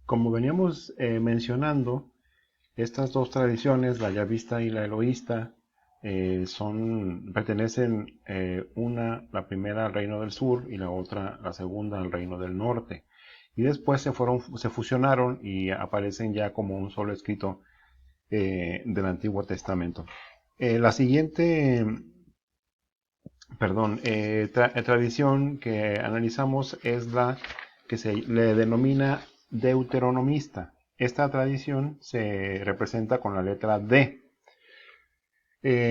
Como veníamos mencionando, estas dos tradiciones, la yavista y la eloísta, pertenecen la primera al reino del sur y la otra, la segunda, al reino del norte. Y después se fusionaron y aparecen ya como un solo escrito del Antiguo Testamento. La siguiente, tradición que analizamos es la que se le denomina deuteronomista. Esta tradición se representa con la letra D.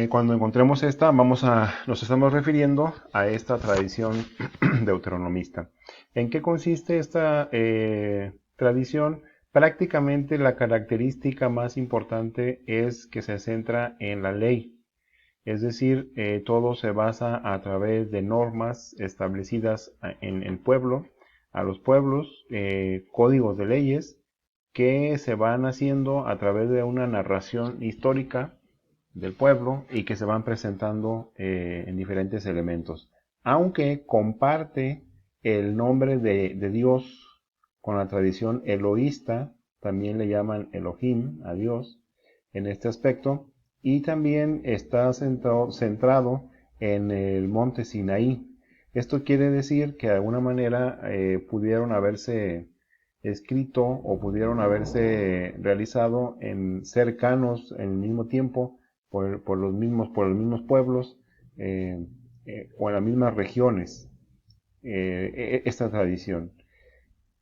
Cuando encontremos esta, nos estamos refiriendo a esta tradición deuteronomista. ¿En qué consiste esta tradición? Prácticamente la característica más importante es que se centra en la ley. Es decir, todo se basa a través de normas establecidas en el pueblo, a los pueblos, códigos de leyes que se van haciendo a través de una narración histórica del pueblo y que se van presentando en diferentes elementos. Aunque comparte el nombre de Dios con la tradición eloísta, también le llaman Elohim a Dios en este aspecto, y también está centrado en el monte Sinaí. Esto quiere decir que de alguna manera pudieron haberse escrito o pudieron haberse realizado en cercanos en el mismo tiempo por los mismos pueblos eh, o en las mismas regiones esta tradición.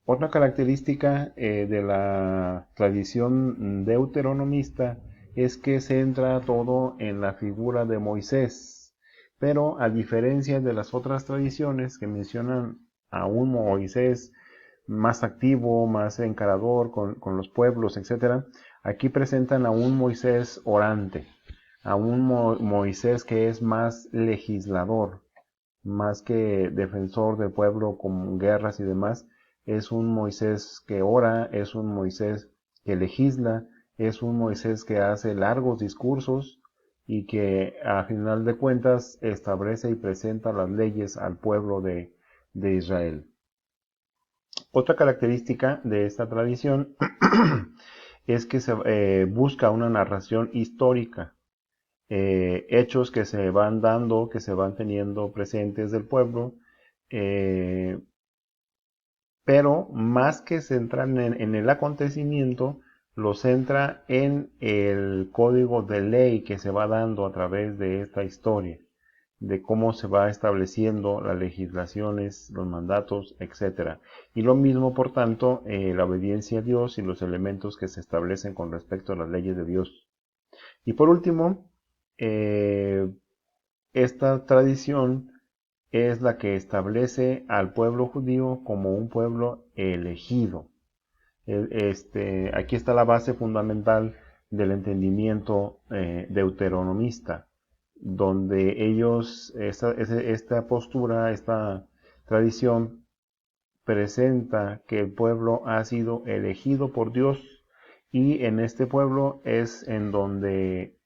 Otra característica de la tradición deuteronomista es que centra todo en la figura de Moisés, pero a diferencia de las otras tradiciones que mencionan a un Moisés más activo, más encarador con los pueblos, etc., aquí presentan a un Moisés orante, a un Moisés que es más legislador, más que defensor del pueblo con guerras y demás. Es un Moisés que ora, es un Moisés que legisla, es un Moisés que hace largos discursos y que a final de cuentas establece y presenta las leyes al pueblo de Israel. Otra característica de esta tradición es que se busca una narración histórica, hechos que se van dando, que se van teniendo presentes del pueblo, eh, pero más que centrar en el acontecimiento, lo centra en el código de ley que se va dando a través de esta historia, de cómo se va estableciendo las legislaciones, los mandatos, etc. Y lo mismo, por tanto, la obediencia a Dios y los elementos que se establecen con respecto a las leyes de Dios. Y por último, eh, esta tradición es la que establece al pueblo judío como un pueblo elegido. Aquí está la base fundamental del entendimiento deuteronomista, donde esta postura, esta tradición presenta que el pueblo ha sido elegido por Dios y en este pueblo es en donde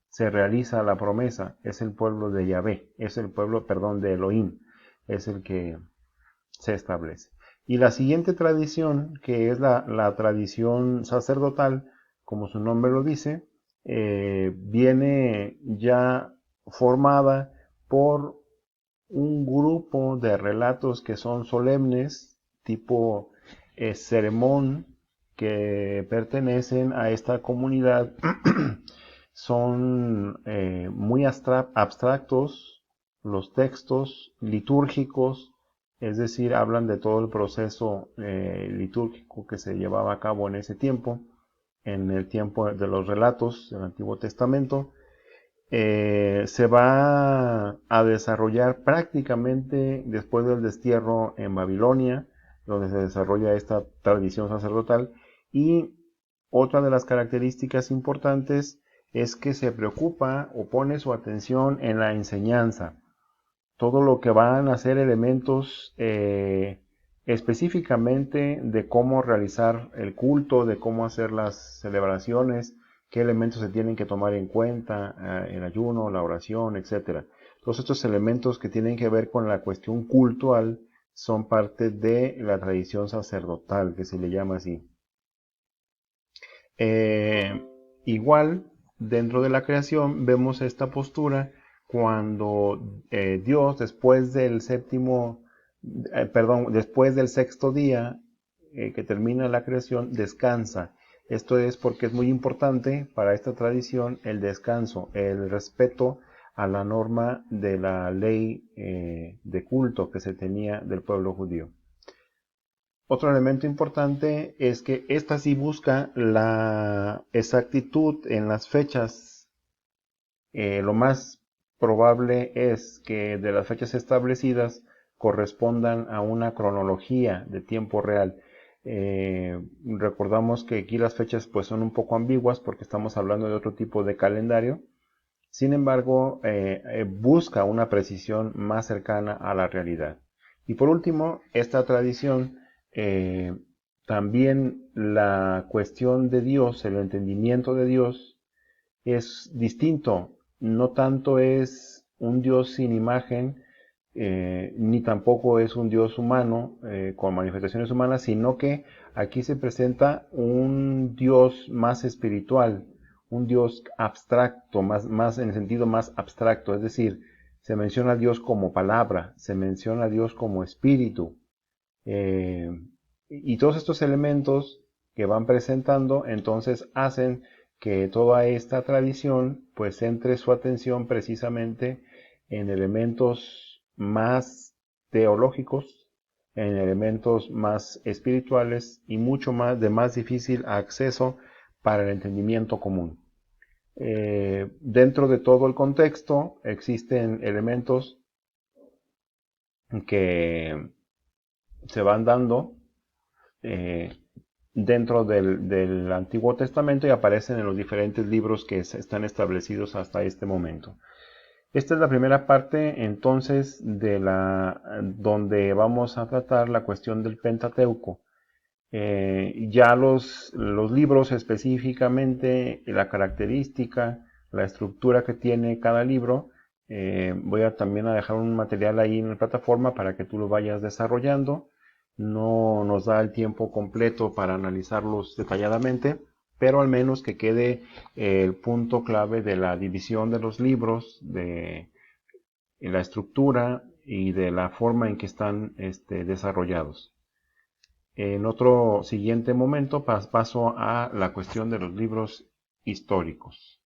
se realiza la promesa, es el pueblo de Yahvé, es el pueblo, perdón, de Elohim, es el que se establece. Y la siguiente tradición, que es la tradición sacerdotal, como su nombre lo dice, viene ya formada por un grupo de relatos que son solemnes, tipo sermón, que pertenecen a esta comunidad. Son muy abstractos los textos litúrgicos, es decir, hablan de todo el proceso litúrgico que se llevaba a cabo en ese tiempo, en el tiempo de los relatos del Antiguo Testamento. Se va a desarrollar prácticamente después del destierro en Babilonia, donde se desarrolla esta tradición sacerdotal. Y otra de las características importantes es que se preocupa o pone su atención en la enseñanza. Todo lo que van a ser elementos específicamente de cómo realizar el culto, de cómo hacer las celebraciones, qué elementos se tienen que tomar en cuenta, el ayuno, la oración, etc. Todos estos elementos que tienen que ver con la cuestión cultural son parte de la tradición sacerdotal, que se le llama así. Eh, Igual, dentro de la creación, vemos esta postura cuando Dios, después del sexto día que termina la creación, descansa. Esto es porque es muy importante para esta tradición el descanso, el respeto a la norma de la ley de culto que se tenía del pueblo judío. Otro elemento importante es que esta sí busca la exactitud en las fechas. Lo más probable es que de las fechas establecidas correspondan a una cronología de tiempo real. Recordamos que aquí las fechas pues son un poco ambiguas porque estamos hablando de otro tipo de calendario. Sin embargo, busca una precisión más cercana a la realidad. Y por último, esta tradición, eh, también la cuestión de Dios, el entendimiento de Dios, es distinto. No tanto es un Dios sin imagen, ni tampoco es un Dios humano con manifestaciones humanas, sino que aquí se presenta un Dios más espiritual, un Dios abstracto, más en el sentido más abstracto, es decir, se menciona a Dios como palabra, se menciona a Dios como espíritu, eh, y todos estos elementos que van presentando entonces hacen que toda esta tradición pues centre su atención precisamente en elementos más teológicos, en elementos más espirituales y mucho más de más difícil acceso para el entendimiento común. Dentro de todo el contexto existen elementos que se van dando eh, dentro del Antiguo Testamento y aparecen en los diferentes libros que están establecidos hasta este momento. Esta es la primera parte entonces donde vamos a tratar la cuestión del Pentateuco. Ya los libros específicamente, la característica, la estructura que tiene cada libro, voy a también a dejar un material ahí en la plataforma para que tú lo vayas desarrollando. No nos da el tiempo completo para analizarlos detalladamente, pero al menos que quede el punto clave de la división de los libros, de la estructura y de la forma en que están desarrollados. En otro siguiente momento paso a la cuestión de los libros históricos.